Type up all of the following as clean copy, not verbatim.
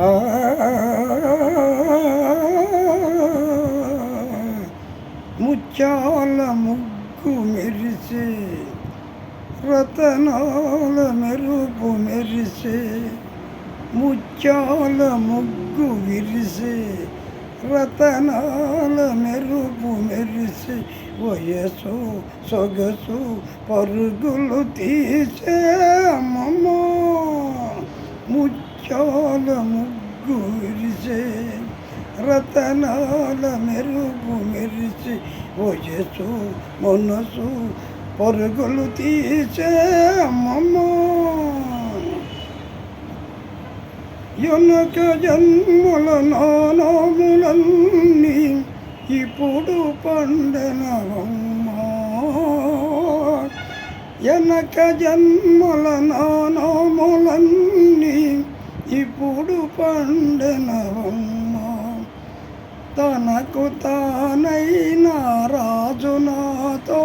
ఆ ముత్యాల ముగ్గు మెరిసే రతనాల మెరుపు మెరిసే ముత్యాల ముగ్గు విరిసే రతనాల మెరుపు మెరిసే వయసు సొగసు పరుగులు తీసే అమ్మమ్మ ముత్యాల ముగ్గు విరిసే రతనాల మెరుపు మెరిసి వయసు మనసు పరుగులు తీసే అమ్మమ్మ ఎనక జన్మల నానములన్నీ ఇప్పుడు పండెనవమ్మ ఎనక జన్మల నానములన్నీ ఇప్పుడు పండెనవమ్మ తనకు తానైనా రాజు నాతో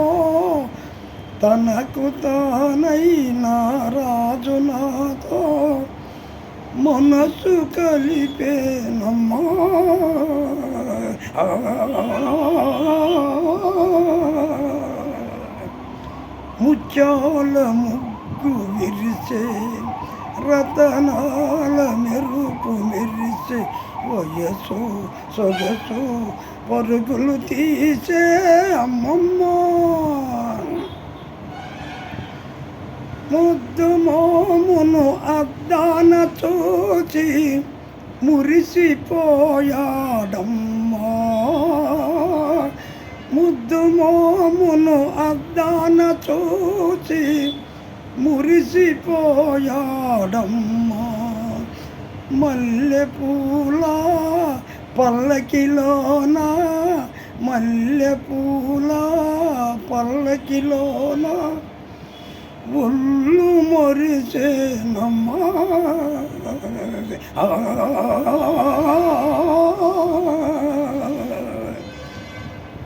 తనకు తానైనా రాజు నాతో మనసు కలిపేనమ్మా ముత్యాల ముగ్గు విరిసే రతనాల మెరుపు మెరిసే వయసు సొగసు పరుగులు తీసే అమ్మమ్మ ముద్దు మోమును అద్దాన చూచి మురిసిపోయాడమ్మా ముద్దు మోమును అద్దాన చూచి మురిసిపోయాడమ్మా మల్లెపూల పల్లకిలోన మల్లెపూల పల్లకిలోన ఒళ్ళు మొరిసేనమ్మా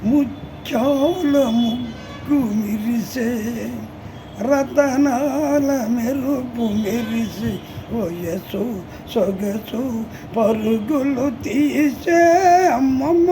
ముత్యాల ముగ్గు మిరిసే రతనాల మెరుపు మెరిసి వయసు సొగసు పరుగులు తీసే అమ్మమ్మ